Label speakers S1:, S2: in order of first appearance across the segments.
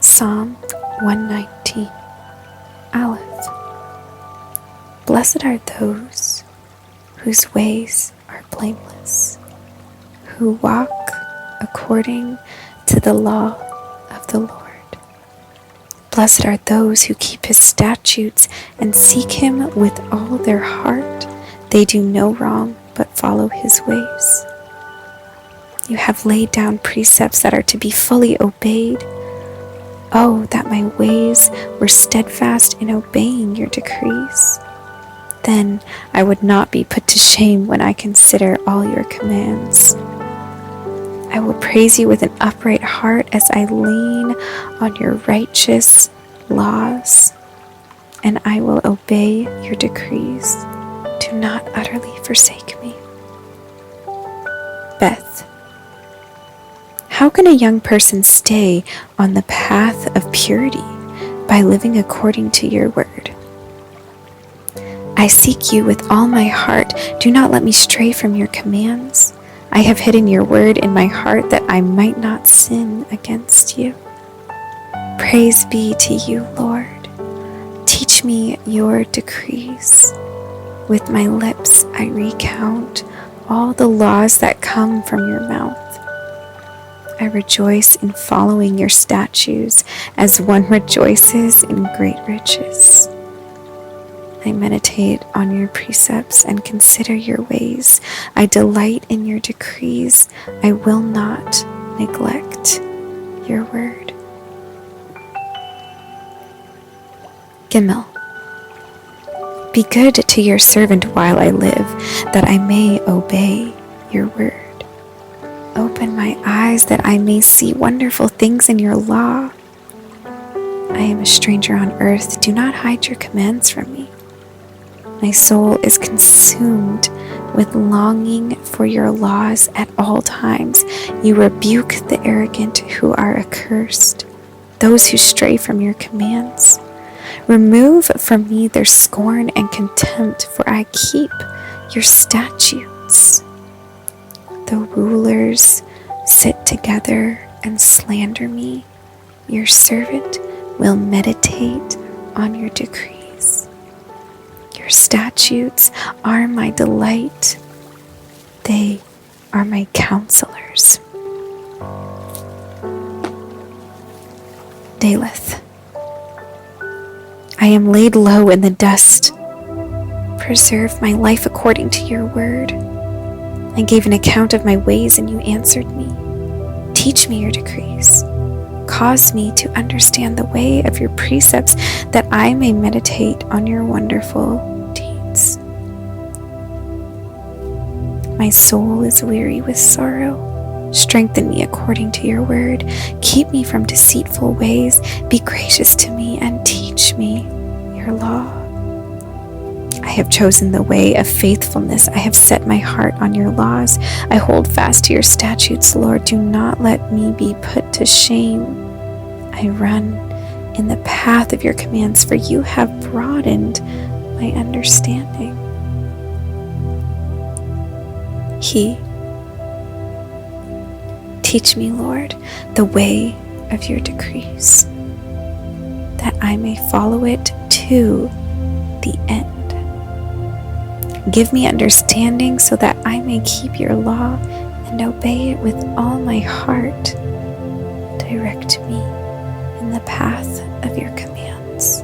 S1: Psalm 119, Aleph. Blessed are those whose ways are blameless, who walk according to the law of the Lord. Blessed are those who keep his statutes and seek him with all their heart. They do no wrong, but follow his ways. You have laid down precepts that are to be fully obeyed. Oh, that my ways were steadfast in obeying your decrees. Then I would not be put to shame when I consider all your commands. I will praise you with an upright heart as I lean on your righteous laws, and I will obey your decrees. Do not utterly forsake me. Beth. How can a young person stay on the path of purity? By living according to your word. I seek you with all my heart. Do not let me stray from your commands. I have hidden your word in my heart that I might not sin against you. Praise be to you, Lord. Teach me your decrees. With my lips I recount all the laws that come from your mouth. I rejoice in following your statutes as one rejoices in great riches. I meditate on your precepts and consider your ways. I delight in your decrees. I will not neglect your word. Gimel. Be good to your servant while I live, that I may obey your word. Open my eyes that I may see wonderful things in your law. I am a stranger on earth. Do not hide your commands from me. My soul is consumed with longing for your laws at all times. You rebuke the arrogant who are accursed, those who stray from your commands. Remove from me their scorn and contempt, for I keep your statutes. Though rulers sit together and slander me, your servant will meditate on your decrees. Your statutes are my delight. They are my counselors. Daleth. I am laid low in the dust. Preserve my life according to your word. I gave an account of my ways, and you answered me. Teach me your decrees. Cause me to understand the way of your precepts, that I may meditate on your wonderful deeds. My soul is weary with sorrow. Strengthen me according to your word. Keep me from deceitful ways. Be gracious to me and teach me your law. I have chosen the way of faithfulness. I have set my heart on your laws. I hold fast to your statutes, Lord. Do not let me be put to shame. I run in the path of your commands, for you have broadened my understanding. Teach me, Lord, the way of your decrees, that I may follow it to the end. Give me understanding so that I may keep your law and obey it with all my heart. Direct me in the path of your commands,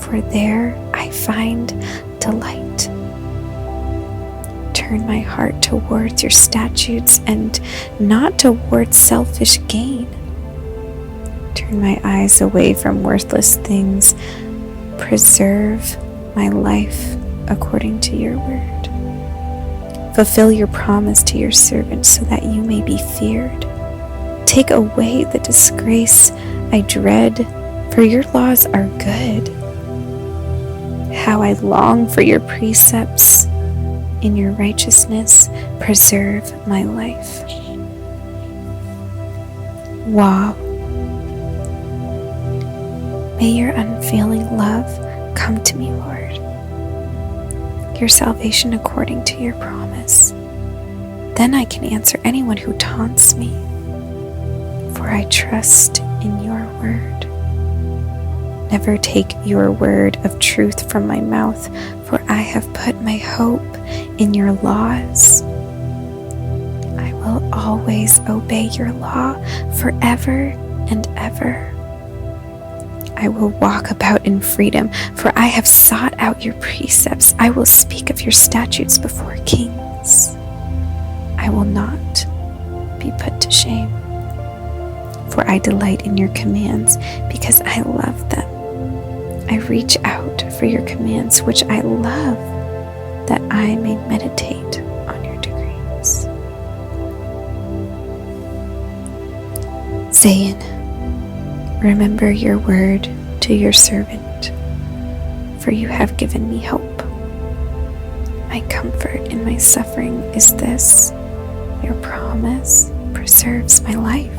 S1: for there I find delight. Turn my heart towards your statutes and not towards selfish gain. Turn my eyes away from worthless things. Preserve my life according to your word. Fulfill your promise to your servant so that you may be feared. Take away the disgrace I dread, for your laws are good. How I long for your precepts. In your righteousness, preserve my life. Wow. May your unfailing love come to me, Lord. Your salvation according to your promise. Then I can answer anyone who taunts me. For for I trust in your word. Never take your word of truth from my mouth, for I have put my hope in your laws. I will always obey your law forever and ever. I will walk about in freedom, for I have sought out your precepts. I will speak of your statutes before kings. I will not be put to shame, for I delight in your commands because I love them. I reach out for your commands, which I love, that I may meditate on your decrees. Zayin, remember your word to your servant, for you have given me hope. My comfort in my suffering is this: your promise preserves my life.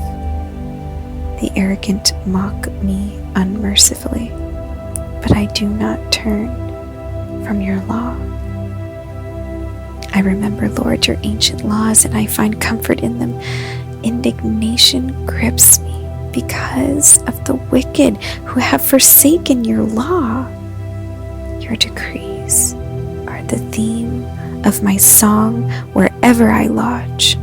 S1: The arrogant mock me unmercifully, but I do not turn from your law. I remember, Lord, your ancient laws, and I find comfort in them. Indignation grips me because of the wicked who have forsaken your law. Your decrees are the theme of my song wherever I lodge.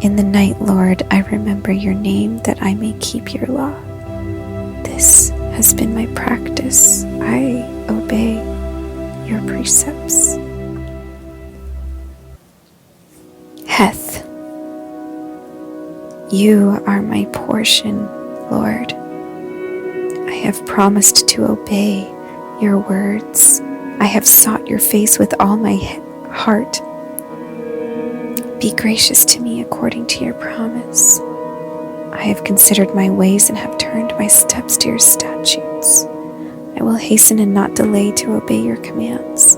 S1: In the night, Lord, I remember your name, that I may keep your law. This has been my practice. I obey your precepts. Heth, you are my portion, Lord. I have promised to obey your words. I have sought your face with all my heart. Be gracious to me according to your promise. I have considered my ways and have turned my steps to your statutes. I will hasten and not delay to obey your commands.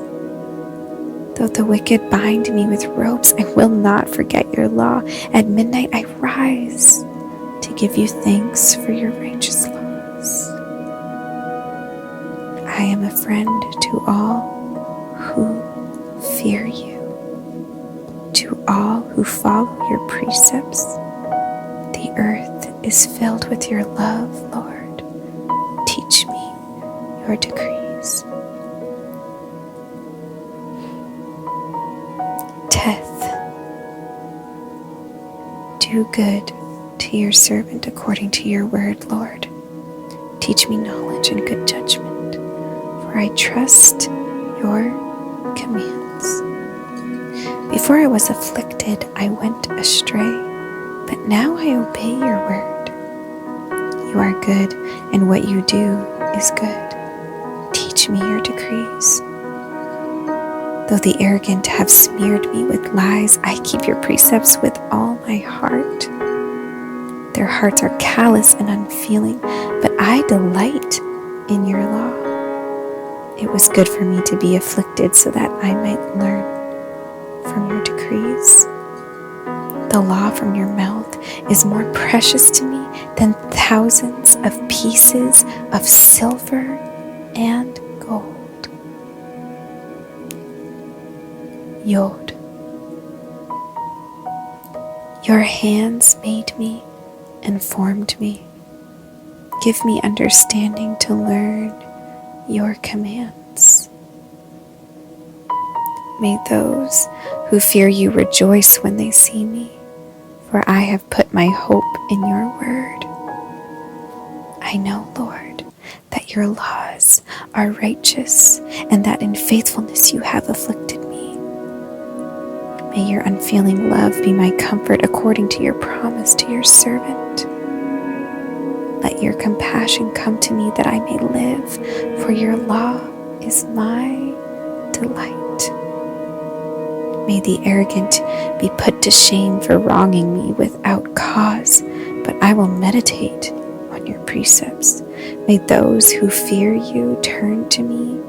S1: Though the wicked bind me with ropes, I will not forget your law. At midnight I rise to give you thanks for your righteous laws. I am a friend to all who fear you, to all who follow your precepts. The earth is filled with your love, Lord. Teach me your decrees. Teth, do good to your servant according to your word, Lord. Teach me knowledge and good judgment, for I trust your commands. Before I was afflicted, I went astray, but now I obey your word. You are good, and what you do is good. Teach me your decrees. Though the arrogant have smeared me with lies, I keep your precepts with all my heart. Their hearts are callous and unfeeling, but I delight in your law. It was good for me to be afflicted so that I might learn from your decrees. The law from your mouth is more precious to me than thousands of pieces of silver and gold. Yod, your hands made me and formed me. Give me understanding to learn your commands. May those who fear you rejoice when they see me, for I have put my hope in your word. I know, Lord, that your laws are righteous, and that in faithfulness you have afflicted me. May your unfailing love be my comfort according to your promise to your servant. Let your compassion come to me that I may live, for your law is my delight. May the arrogant be put to shame for wronging me without cause, but I will meditate on your precepts. May those who fear you turn to me,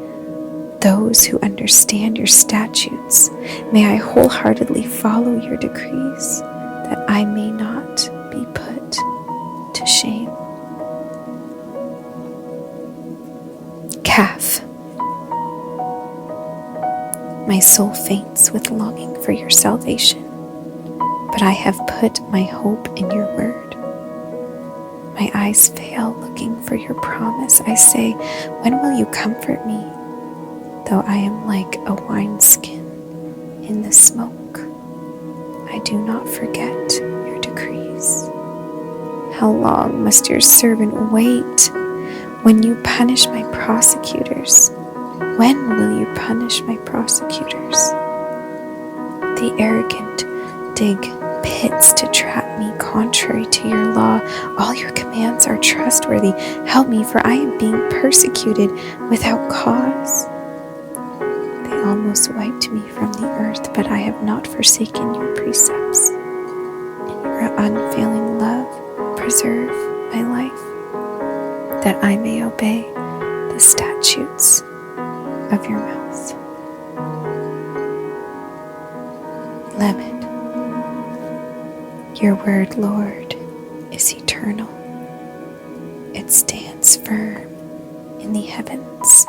S1: those who understand your statutes. May I wholeheartedly follow your decrees, that I may not be put to shame. Calf, my soul faints with longing for your salvation, but but I have put my hope in your word. My eyes fail looking for your promise. I say, when will you comfort me? Though I am like a wineskin in the smoke, I do not forget your decrees. How long must your servant wait when you punish my prosecutors? When will you punish my prosecutors? The arrogant dig pits to trap me contrary to your law. All your commands are trustworthy. Help me, for I am being persecuted without cause. They almost wiped me from the earth, but I have not forsaken your precepts. In your unfailing love, preserve my life, that I may obey the statutes of your mouth. Lemon. Your word, Lord, is eternal. It stands firm in the heavens.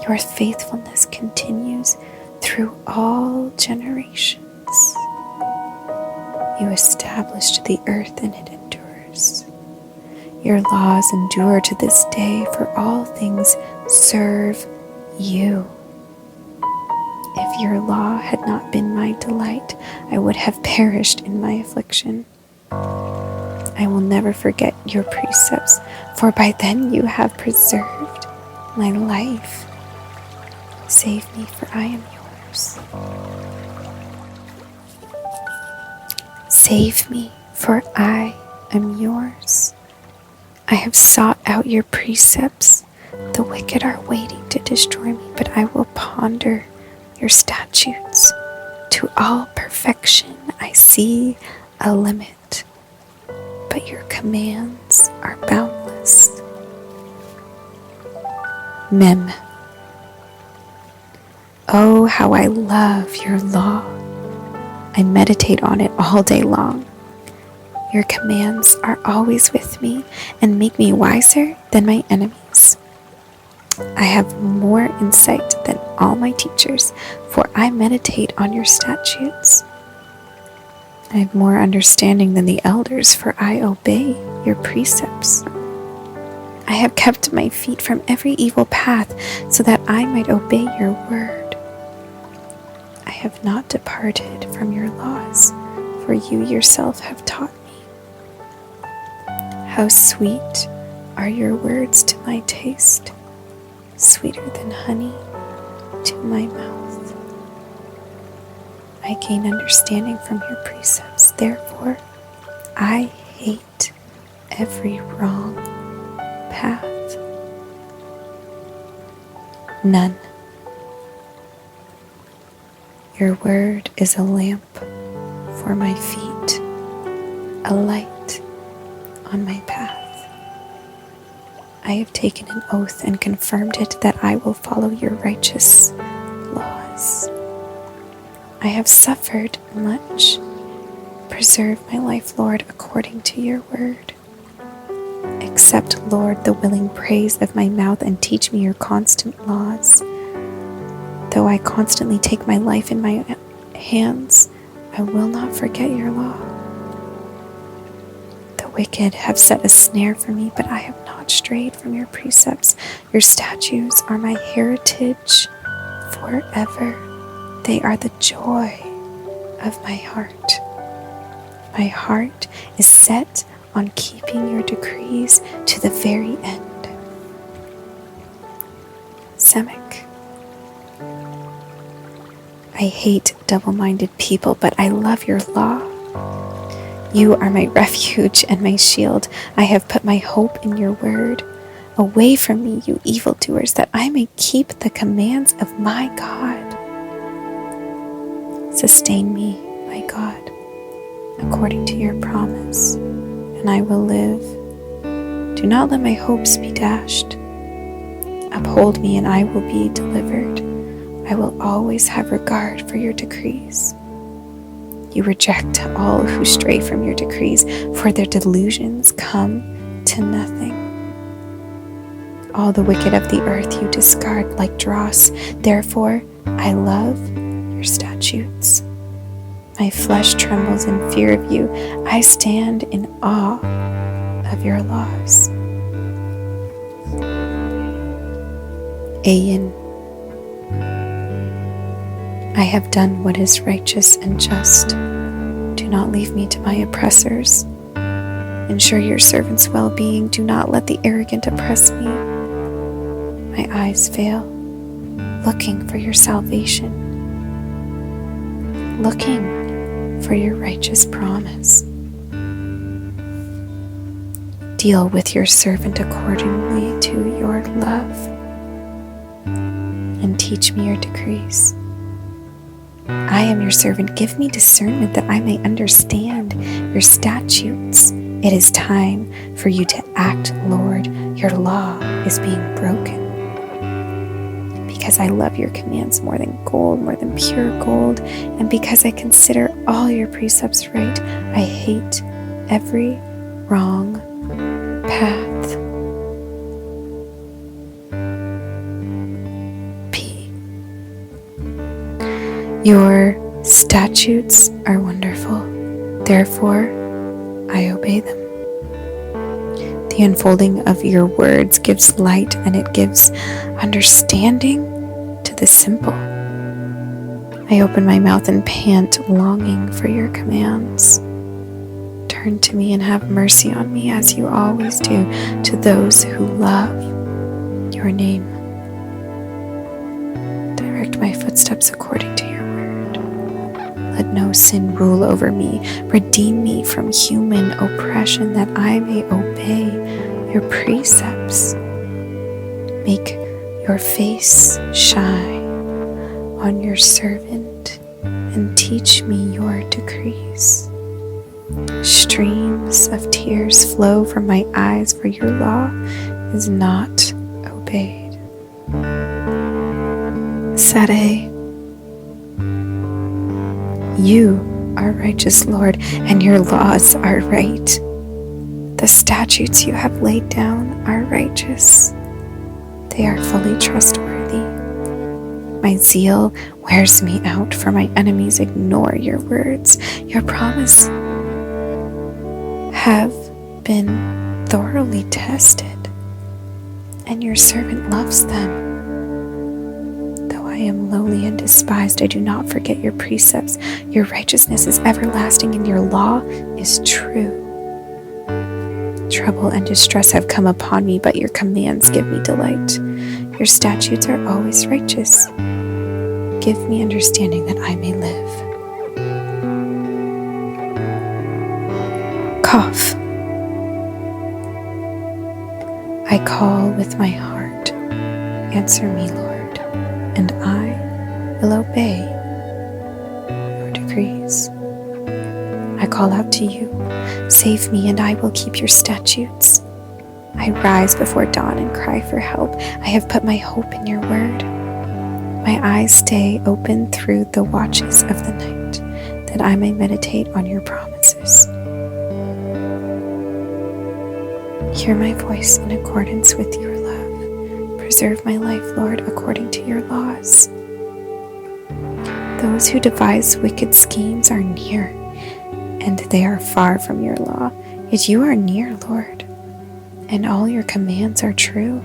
S1: Your faithfulness continues through all generations. You established the earth and it endures. Your laws endure to this day, for all things serve you. If your law had not been my delight, I would have perished in my affliction. I will never forget your precepts, for by them you have preserved my life. Save me, for I am yours. Save me, for I am yours. I have sought out your precepts. The wicked are waiting to destroy me, but I will ponder your statutes. To all perfection I see a limit, but your commands are boundless. Mem. Oh, how I love your law. I meditate on it all day long. Your commands are always with me and make me wiser than my enemies. I have more insight than all my teachers, for I meditate on your statutes. I have more understanding than the elders, for I obey your precepts. I have kept my feet from every evil path, so that I might obey your word. I have not departed from your laws, for you yourself have taught me. How sweet are your words to my taste, sweeter than honey to my mouth. I gain understanding from your precepts, therefore I hate every wrong path. None. Your word is a lamp for my feet, a light on my path. I have taken an oath and confirmed it that I will follow your righteous laws. I have suffered much. Preserve my life, Lord, according to your word. Accept, Lord, the willing praise of my mouth and teach me your constant laws. Though I constantly take my life in my hands, I will not forget your law. The wicked have set a snare for me, but I have not strayed from your precepts. Your statutes are my heritage forever. They are the joy of my heart. My heart is set on keeping your decrees to the very end. Semek. I hate double-minded people, but I love your law. You are my refuge and my shield. I have put my hope in your word. Away from me, you evildoers, that I may keep the commands of my God. Sustain me, my God, according to your promise, and I will live. Do not let my hopes be dashed. Uphold me, and I will be delivered. I will always have regard for your decrees. You reject all who stray from your decrees, for their delusions come to nothing. All the wicked of the earth you discard like dross. Therefore, I love your statutes. My flesh trembles in fear of you. I stand in awe of your laws. Ayin. I have done what is righteous and just. Do not leave me to my oppressors. Ensure your servant's well-being. Do not let the arrogant oppress me. My eyes fail, looking for your salvation, looking for your righteous promise. Deal with your servant accordingly to your love, and teach me your decrees. I am your servant. Give me discernment that I may understand your statutes. It is time for you to act, Lord. Your law is being broken. Because I love your commands more than gold, more than pure gold, and because I consider all your precepts right, I hate every wrong path. P. Your statutes are wonderful, therefore I obey them. The unfolding of your words gives light, and it gives understanding to the simple. I open my mouth and pant, longing for your commands. Turn to me and have mercy on me, as you always do to those who love your name. Direct my footsteps according to your word. Let no sin rule over me. Redeem me from human oppression, that I may obey your precepts. Make your face shine on your servant, and teach me your decrees. Streams of tears flow from my eyes, for your law is not obeyed. Sade. You are righteous, Lord, and your laws are right. The statutes you have laid down are righteous. They are fully trustworthy. My zeal wears me out, for my enemies ignore your words. Your promise have been thoroughly tested, and your servant loves them. Though I am lowly and despised, I do not forget your precepts. Your righteousness is everlasting, and your law is true. Trouble and distress have come upon me, but your commands give me delight. Your statutes are always righteous. Give me understanding that I may live. Cough. I call with my heart. Answer me, Lord, and I will obey your decrees. I call out to you. Save me, and I will keep your statutes. I rise before dawn and cry for help. I have put my hope in your word. My eyes stay open through the watches of the night, that I may meditate on your promises. Hear my voice in accordance with your love. Preserve my life, Lord, according to your laws. Those who devise wicked schemes are near, and they are far from your law. Yet you are near, Lord, and all your commands are true.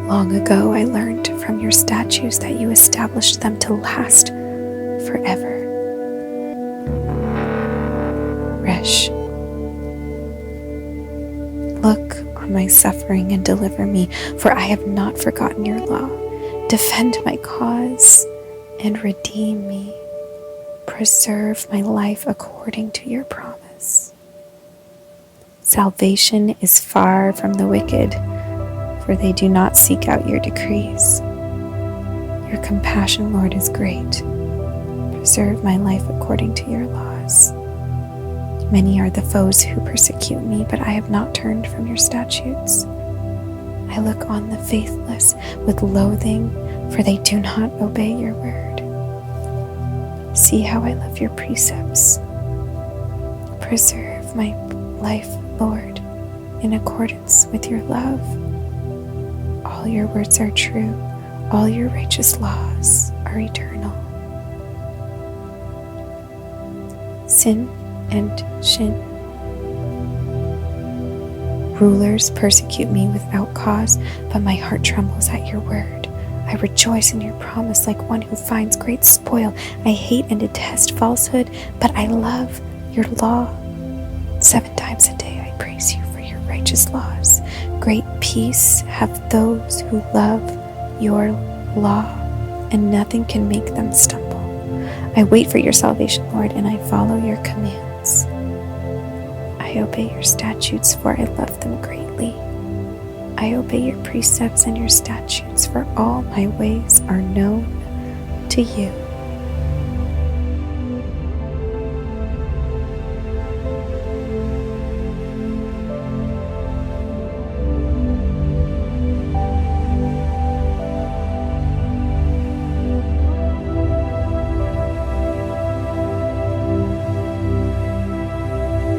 S1: Long ago I learned from your statutes that you established them to last forever. Resh. Look on my suffering and deliver me, for I have not forgotten your law. Defend my cause and redeem me. Preserve my life according to your promise. Salvation is far from the wicked, for they do not seek out your decrees. Your compassion, Lord, is great. Preserve my life according to your laws. Many are the foes who persecute me, but I have not turned from your statutes. I look on the faithless with loathing, for they do not obey your word. See how I love your precepts. Preserve my life, Lord, in accordance with your love. All your words are true. All your righteous laws are eternal. sin and shin. Rulers persecute me without cause, but my heart trembles at your word. I rejoice in your promise like one who finds great spoil. I hate and detest falsehood, but I love your law. 7 times a day I praise you for your righteous laws. Great peace have those who love your law, and nothing can make them stumble. I wait for your salvation, Lord, and I follow your commands. I obey your statutes, for I love them greatly. I obey your precepts and your statutes, for all my ways are known to you.